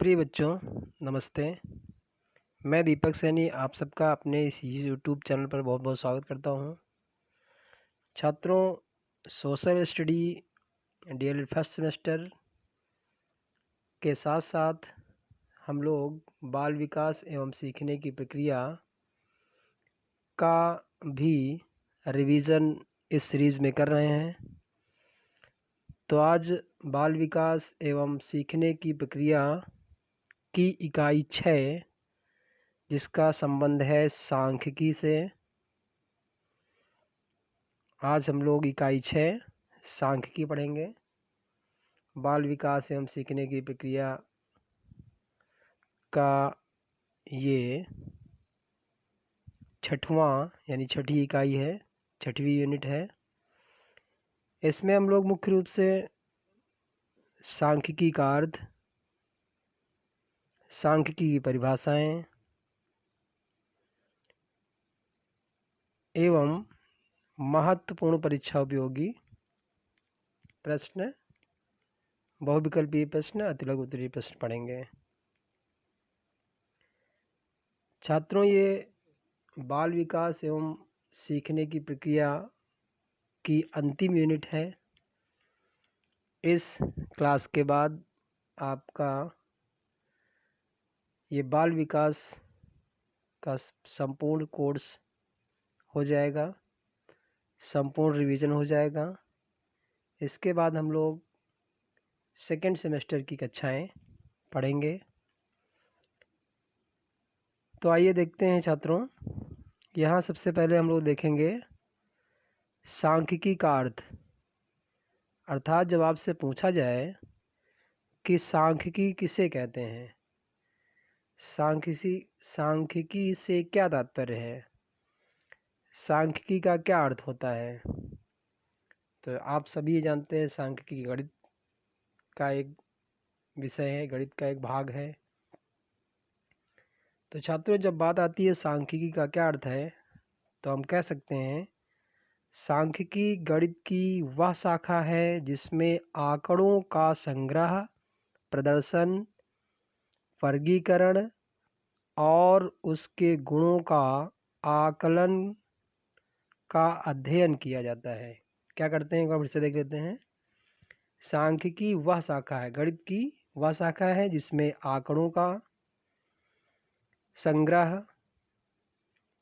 प्रिय बच्चों, नमस्ते। मैं दीपक सैनी आप सबका अपने इस यूट्यूब चैनल पर बहुत बहुत स्वागत करता हूं। छात्रों, social study DElEd first semester के साथ साथ हम लोग बाल विकास एवं सीखने की प्रक्रिया का भी रिवीजन इस सीरीज़ में कर रहे हैं। तो आज बाल विकास एवं सीखने की प्रक्रिया की इकाई 6 जिसका संबंध है सांख्यिकी से। आज हम लोग इकाई 6 सांख्यिकी पढ़ेंगे। बाल विकास एवं सीखने की प्रक्रिया का ये 6वां यानी 6ठी इकाई है, 6वीं यूनिट है। इसमें हम लोग मुख्य रूप से सांख्यिकी का अर्थ, सांख्यिकी की परिभाषाएं एवं महत्वपूर्ण परीक्षा उपयोगी प्रश्न, बहुविकल्पीय प्रश्न, अतिलघु उत्तरीय प्रश्न पढ़ेंगे। छात्रों, ये बाल विकास एवं सीखने की प्रक्रिया की अंतिम यूनिट है। इस क्लास के बाद आपका ये बाल विकास का संपूर्ण कोर्स हो जाएगा, संपूर्ण रिवीजन हो जाएगा। इसके बाद हम लोग सेकेंड सेमेस्टर की कक्षाएं पढ़ेंगे। तो आइए देखते हैं छात्रों, यहाँ सबसे पहले हम लोग देखेंगे सांख्यिकी का अर्थ। अर्थात जब आपसे पूछा जाए कि सांख्यिकी किसे कहते हैं, सांख्यिकी से क्या तात्पर्य है, सांख्यिकी का क्या अर्थ होता है, तो आप सभी जानते हैं सांख्यिकी गणित का एक विषय है, गणित का एक भाग है। तो छात्रों, जब बात आती है सांख्यिकी का क्या अर्थ है, तो हम कह सकते हैं सांख्यिकी गणित की वह शाखा है जिसमें आंकड़ों का संग्रह, प्रदर्शन, वर्गीकरण और उसके गुणों का आकलन का अध्ययन किया जाता है। क्या करते हैं, एक बार फिर से देख लेते हैं। सांख्यिकी वह शाखा है, गणित की वह शाखा है जिसमें आंकड़ों का संग्रह,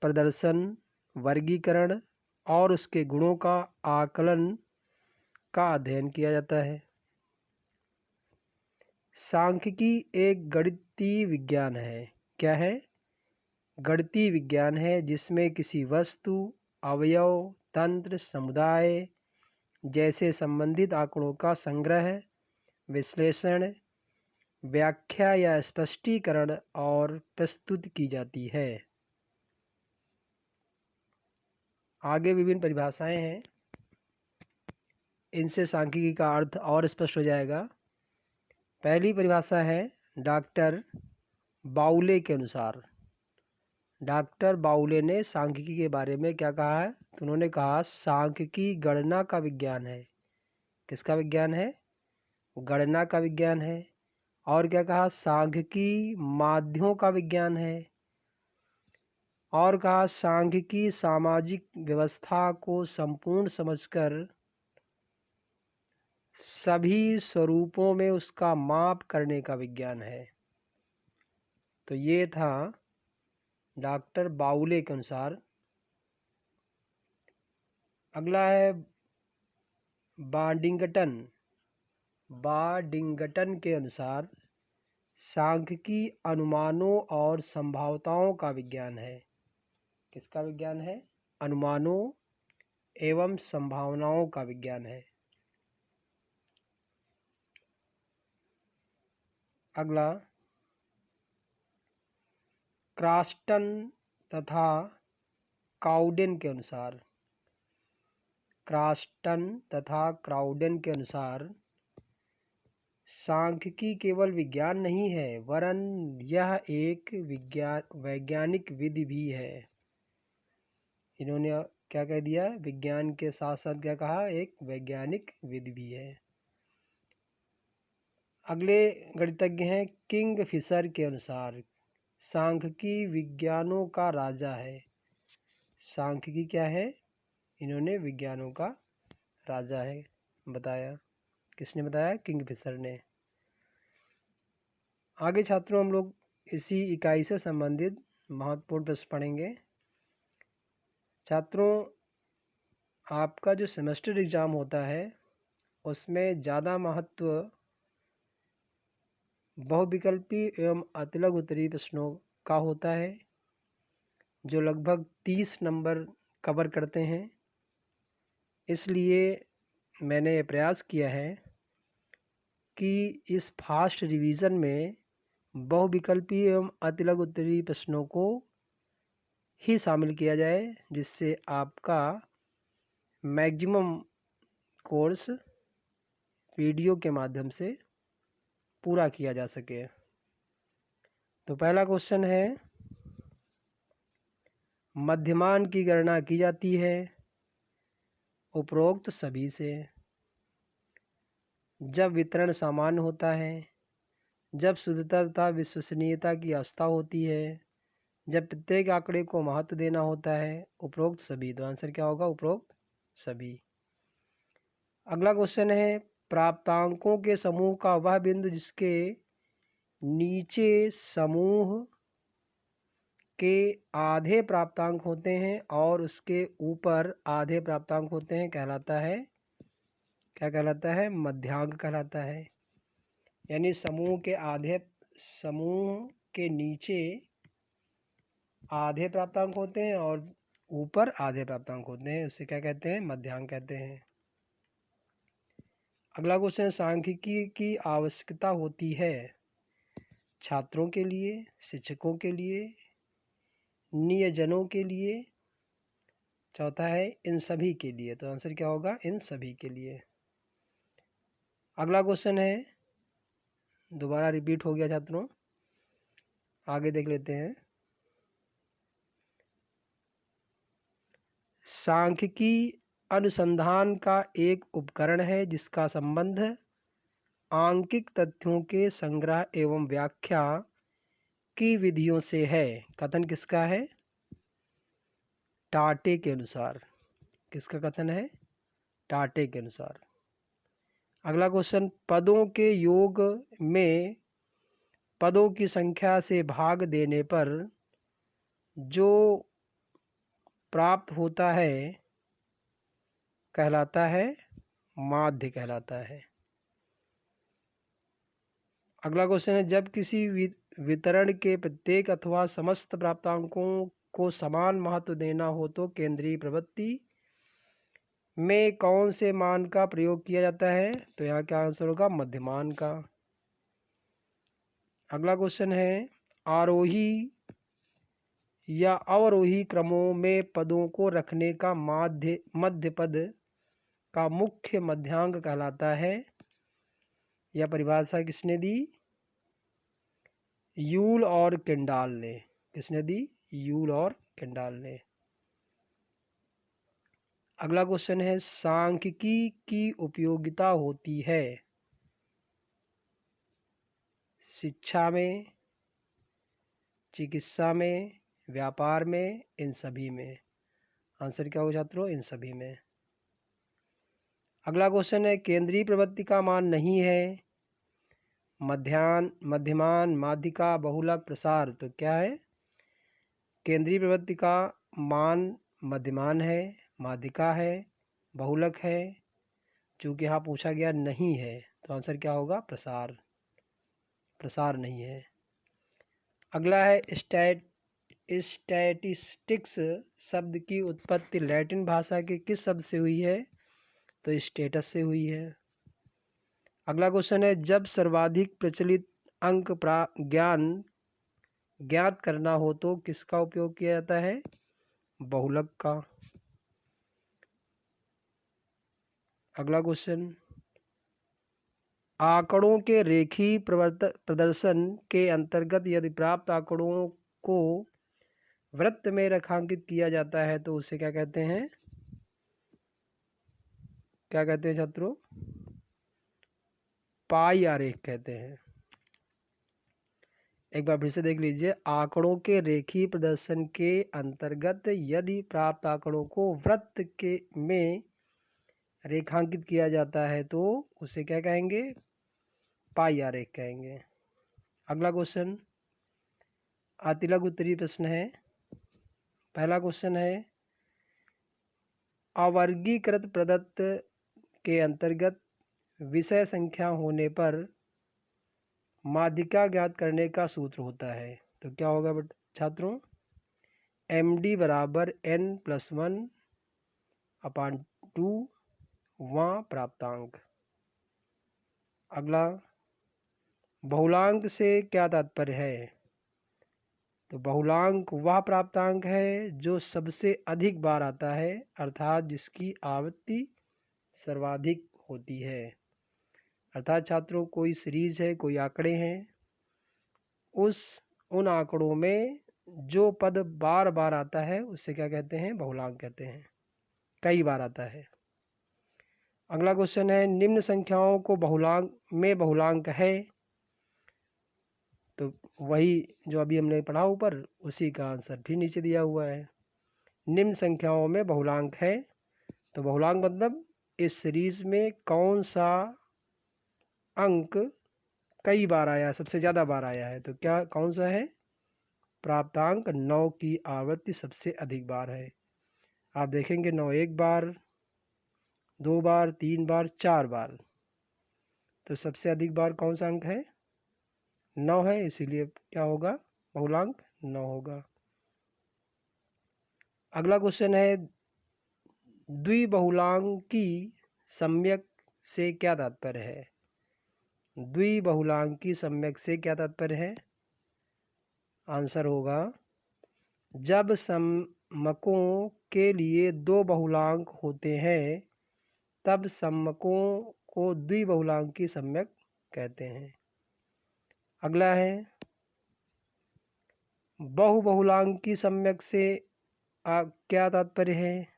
प्रदर्शन, वर्गीकरण और उसके गुणों का आकलन का अध्ययन किया जाता है। सांख्यिकी एक गणितीय विज्ञान है। क्या है? गणितीय विज्ञान है जिसमें किसी वस्तु, अवयव, तंत्र, समुदाय जैसे संबंधित आंकड़ों का संग्रह, विश्लेषण, व्याख्या या स्पष्टीकरण और प्रस्तुत की जाती है। आगे विभिन्न परिभाषाएं हैं, इनसे सांख्यिकी का अर्थ और स्पष्ट हो जाएगा। पहली परिभाषा है डॉक्टर बाउले के अनुसार। डॉक्टर बाउले ने सांख्यिकी के बारे में क्या कहा है, तो उन्होंने कहा सांख्यिकी गणना का विज्ञान है। किसका विज्ञान है? गणना का विज्ञान है। और क्या कहा? सांख्यिकी माध्यों का विज्ञान है। और कहा सांख्यिकी सामाजिक व्यवस्था को संपूर्ण समझकर सभी स्वरूपों में उसका माप करने का विज्ञान है। तो ये था डॉक्टर बाउले के अनुसार। अगला है बार्डिंगटन के अनुसार सांख्यिकी अनुमानों और संभावनाओं का विज्ञान है। किसका विज्ञान है? अनुमानों एवं संभावनाओं का विज्ञान है। अगला क्रॉस्टन तथा काउडेन के अनुसार। क्रॉस्टन तथा काउडेन के अनुसार सांख्यिकी केवल विज्ञान नहीं है वरन यह एक वैज्ञानिक विधि भी है। इन्होंने क्या कह दिया? विज्ञान के साथ साथ क्या कहा? एक वैज्ञानिक विधि भी है। अगले गणितज्ञ हैं किंग फिशर के अनुसार सांख्यिकी विज्ञानों का राजा है। सांख्यिकी क्या है? इन्होंने विज्ञानों का राजा है बताया। किसने बताया? किंग फिशर ने। आगे छात्रों हम लोग इसी इकाई से संबंधित महत्वपूर्ण प्रश्न पढ़ेंगे। छात्रों, आपका जो सेमेस्टर एग्ज़ाम होता है उसमें ज़्यादा महत्व बहुविकल्पी एवं अतिलघु उत्तरीय प्रश्नों का होता है, जो लगभग 30 नंबर कवर करते हैं। इसलिए मैंने ये प्रयास किया है कि इस फास्ट रिवीजन में बहुविकल्पी एवं अतिलघु उत्तरीय प्रश्नों को ही शामिल किया जाए, जिससे आपका मैक्सिमम कोर्स वीडियो के माध्यम से पूरा किया जा सके। तो पहला क्वेश्चन है, मध्यमान की गणना की जाती है उपरोक्त सभी से जब वितरण सामान्य होता है, जब शुद्धता तथा विश्वसनीयता की आस्था होती है, जब प्रत्येक आंकड़े को महत्व देना होता है, उपरोक्त सभी। तो आंसर क्या होगा? उपरोक्त सभी। अगला क्वेश्चन है, प्राप्तांकों के समूह का वह बिंदु जिसके नीचे समूह के आधे प्राप्तांक होते हैं और उसके ऊपर आधे प्राप्तांक होते हैं कहलाता है, क्या कहलाता है? मध्यांक कहलाता है। यानी समूह के नीचे आधे प्राप्तांक होते हैं और ऊपर आधे प्राप्तांक होते हैं, उससे क्या कहते हैं? मध्यांक कहते हैं। अगला क्वेश्चन, सांख्यिकी की आवश्यकता होती है छात्रों के लिए, शिक्षकों के लिए, नियोजनों के लिए, चौथा है इन सभी के लिए। तो आंसर क्या होगा? इन सभी के लिए। अगला क्वेश्चन है, दोबारा रिपीट हो गया छात्रों, आगे देख लेते हैं। सांख्यिकी अनुसंधान का एक उपकरण है जिसका संबंध आंकिक तथ्यों के संग्रह एवं व्याख्या की विधियों से है। कथन किसका है? टाटे के अनुसार। किसका कथन है? टाटे के अनुसार। अगला क्वेश्चन, पदों के योग में पदों की संख्या से भाग देने पर जो प्राप्त होता है कहलाता है माध्य कहलाता है। अगला क्वेश्चन है, जब किसी वितरण के प्रत्येक अथवा समस्त प्राप्तांकों को समान महत्व देना हो तो केंद्रीय प्रवृत्ति में कौन से मान का प्रयोग किया जाता है? तो यहाँ क्या आंसर होगा? मध्यमान का। अगला क्वेश्चन है, आरोही या अवरोही क्रमों में पदों को रखने का मध्य पद का मुख्य मध्यांक कहलाता है। यह परिभाषा किसने दी? यूल और किंडाल ने। किसने दी? यूल और किंडाल ने। अगला क्वेश्चन है, सांख्यिकी की उपयोगिता होती है शिक्षा में, चिकित्सा में, व्यापार में, इन सभी में। आंसर क्या होगा छात्रों? इन सभी में। अगला क्वेश्चन है, केंद्रीय प्रवृत्ति का मान नहीं है मध्यमान, माध्यिका, बहुलक, प्रसार। तो क्या है? केंद्रीय प्रवृत्ति का मान मध्यमान है, माध्यिका है, बहुलक है। चूँकि यहाँ पूछा गया नहीं है तो आंसर क्या होगा? प्रसार। प्रसार नहीं है। अगला है, स्टैटिस्टिक्स शब्द की उत्पत्ति लैटिन भाषा के किस शब्द से हुई है? तो स्टेटस से हुई है। अगला क्वेश्चन है, जब सर्वाधिक प्रचलित अंक ज्ञात करना हो तो किसका उपयोग किया जाता है? बहुलक का। अगला क्वेश्चन, आंकड़ों के रेखीय प्रदर्शन के अंतर्गत यदि प्राप्त आंकड़ों को वृत्त में रेखांकित किया जाता है तो उसे क्या कहते हैं? क्या कहते हैं छात्रों? पाई आरेख कहते हैं। एक बार फिर से देख लीजिए, आंकड़ों के रेखीय प्रदर्शन के अंतर्गत यदि प्राप्त आंकड़ों को वृत्त के में रेखांकित किया जाता है तो उसे क्या कहेंगे? पाई आरेख कहेंगे। अगला क्वेश्चन अतिलघु उत्तरीय प्रश्न है। पहला क्वेश्चन है, अवर्गीकृत प्रदत्त के अंतर्गत विषय संख्या होने पर माध्यिका ज्ञात करने का सूत्र होता है। तो क्या होगा छात्रों? MD बराबर n+1/2 वां प्राप्तांक। अगला, बहुलांक से क्या तात्पर्य है? तो बहुलांक वह प्राप्तांक है जो सबसे अधिक बार आता है, अर्थात जिसकी आवृत्ति सर्वाधिक होती है। अर्थात छात्रों, कोई सीरीज है, कोई आंकड़े हैं, उन आंकड़ों में जो पद बार बार आता है उससे क्या कहते हैं? बहुलांक कहते हैं, कई बार आता है। अगला क्वेश्चन है, निम्न संख्याओं को बहुलांक है। तो वही जो अभी हमने पढ़ा ऊपर, उसी का आंसर भी नीचे दिया हुआ है। निम्न संख्याओं में बहुलांक है, तो बहुलांक मतलब इस सीरीज में कौन सा अंक कई बार आया, सबसे ज़्यादा बार आया है। तो क्या कौन सा है? प्राप्तांक 9 की आवृत्ति सबसे अधिक बार है। आप देखेंगे 9 एक बार, 2 बार, 3 बार, 4 बार। तो सबसे अधिक बार कौन सा अंक है? 9 है, इसीलिए क्या होगा? बहुलांक 9 होगा। अगला क्वेश्चन है, द्विबहुलांकी सम्यक से क्या तात्पर्य है? द्विबहुलांकी सम्यक से क्या तात्पर्य है? आंसर होगा, जब सम्मकों के लिए 2 बहुलांक होते हैं तब सम्मकों को द्विबहुलांकी सम्यक कहते हैं। अगला है, बहुबहुलांकी सम्यक से क्या तात्पर्य है?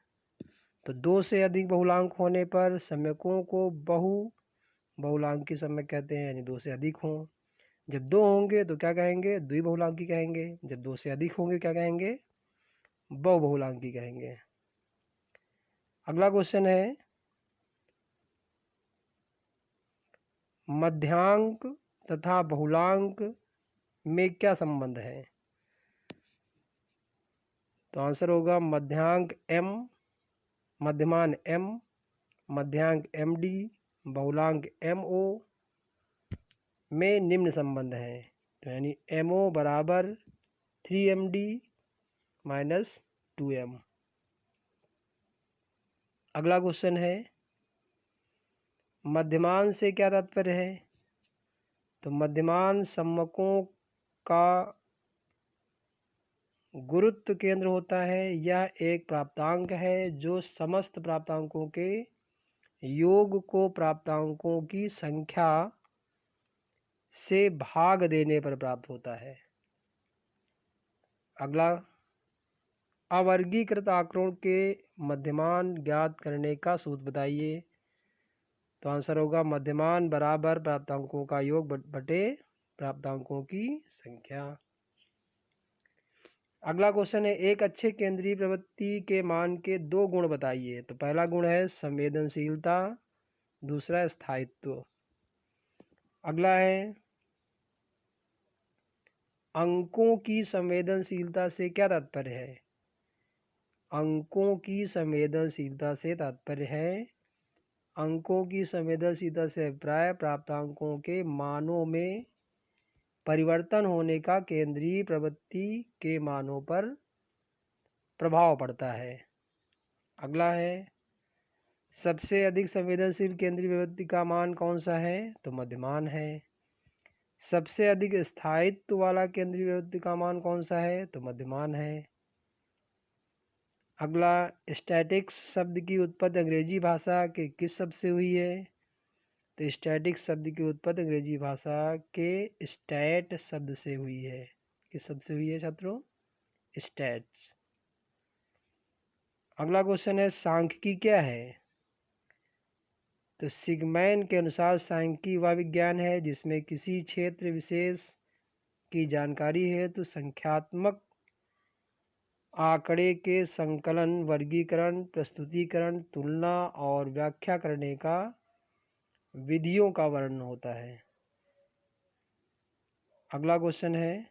तो 2 से अधिक बहुलांक होने पर सम्यकों को बहुबहुलांकी सम्यक कहते हैं, यानी 2 से अधिक हों। जब 2 होंगे तो क्या कहेंगे? द्विबहुलांकी कहेंगे। जब 2 से अधिक होंगे क्या कहेंगे? बहुबहुलांकी कहेंगे। अगला क्वेश्चन है, मध्यांक तथा बहुलांक में क्या संबंध है? तो आंसर होगा, मध्यांक मध्यमान M, मध्यांक MD, बहुलांक MO में निम्न संबंध है। तो यानी MO बराबर 3MD माइनस 2M। अगला क्वेश्चन है, मध्यमान से क्या तात्पर्य है? तो मध्यमान सम्मकों का गुरुत्व केंद्र होता है। यह एक प्राप्तांक है जो समस्त प्राप्तांकों के योग को प्राप्तांकों की संख्या से भाग देने पर प्राप्त होता है। अगला, अवर्गीकृत आंकड़ों के मध्यमान ज्ञात करने का सूत्र बताइए। तो आंसर होगा, मध्यमान बराबर प्राप्तांकों का योग बटे प्राप्तांकों की संख्या। अगला क्वेश्चन है, एक अच्छे केंद्रीय प्रवृत्ति के मान के 2 गुण बताइए। तो पहला गुण है संवेदनशीलता, दूसरा स्थायित्व। अगला है, अंकों की संवेदनशीलता से क्या तात्पर्य है? अंकों की संवेदनशीलता से तात्पर्य है, अंकों की संवेदनशीलता से अभिप्राय प्राप्तांकों के मानों में परिवर्तन होने का केंद्रीय प्रवृत्ति के मानों पर प्रभाव पड़ता है। अगला है, सबसे अधिक संवेदनशील केंद्रीय प्रवृत्ति का मान कौन सा है? तो मध्यमान है। सबसे अधिक स्थायित्व वाला केंद्रीय प्रवृत्ति का मान कौन सा है? तो मध्यमान है। अगला, स्टैटिक्स शब्द की उत्पत्ति अंग्रेजी भाषा के किस शब्द से हुई है? तो स्टैटिक्स शब्द की उत्पत्ति अंग्रेजी भाषा के स्टैट शब्द से हुई है। किस शब्द से हुई है छात्रों? स्टैट्स। अगला क्वेश्चन है, सांख्यिकी क्या है? तो सिगमैन के अनुसार सांख्यिकी वह विज्ञान है जिसमें किसी क्षेत्र विशेष की जानकारी है तो संख्यात्मक आंकड़े के संकलन, वर्गीकरण, प्रस्तुतीकरण, तुलना और व्याख्या करने का विधियों का वर्णन होता है। अगला क्वेश्चन है,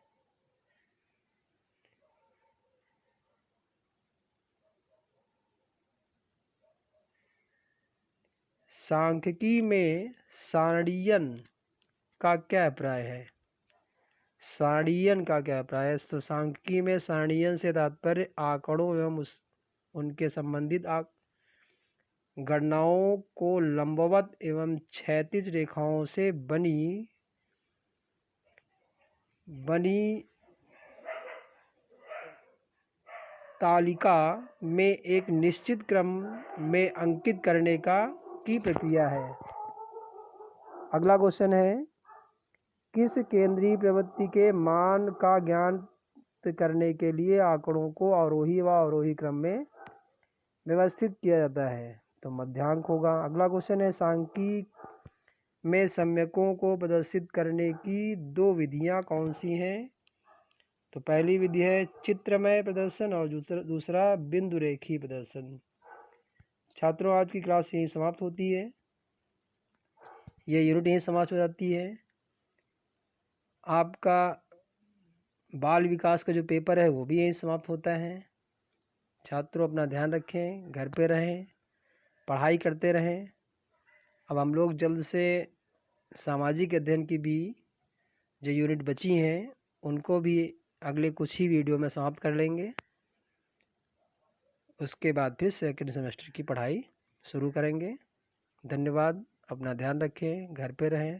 सांख्यिकी में सारणीयन का क्या अभिप्राय है? सारणीयन का क्या अभिप्राय है? तो सांख्यिकी में सारणीयन से तात्पर्य आंकड़ों एवं उनके संबंधित गणनाओं को लंबवत एवं क्षैतिज रेखाओं से बनी तालिका में एक निश्चित क्रम में अंकित करने की प्रक्रिया है। अगला क्वेश्चन है, किस केंद्रीय प्रवृत्ति के मान का ज्ञान करने के लिए आंकड़ों को आरोही व अवरोही क्रम में व्यवस्थित किया जाता है? तो मध्यांक होगा। अगला क्वेश्चन है, सांख्यिकी में सम्यकों को प्रदर्शित करने की दो विधियां कौन सी हैं? तो पहली विधि है चित्रमय प्रदर्शन और दूसरा बिंदु रेखी प्रदर्शन। छात्रों, आज की क्लास यहीं समाप्त होती है, ये यूनिट यहीं समाप्त हो जाती है। आपका बाल विकास का जो पेपर है वो भी यहीं समाप्त होता है। छात्रों, अपना ध्यान रखें, घर पे रहें, पढ़ाई करते रहें। अब हम लोग जल्द से सामाजिक अध्ययन की भी जो यूनिट बची हैं उनको भी अगले कुछ ही वीडियो में समाप्त कर लेंगे। उसके बाद फिर सेकंड सेमेस्टर की पढ़ाई शुरू करेंगे। धन्यवाद। अपना ध्यान रखें, घर पे रहें।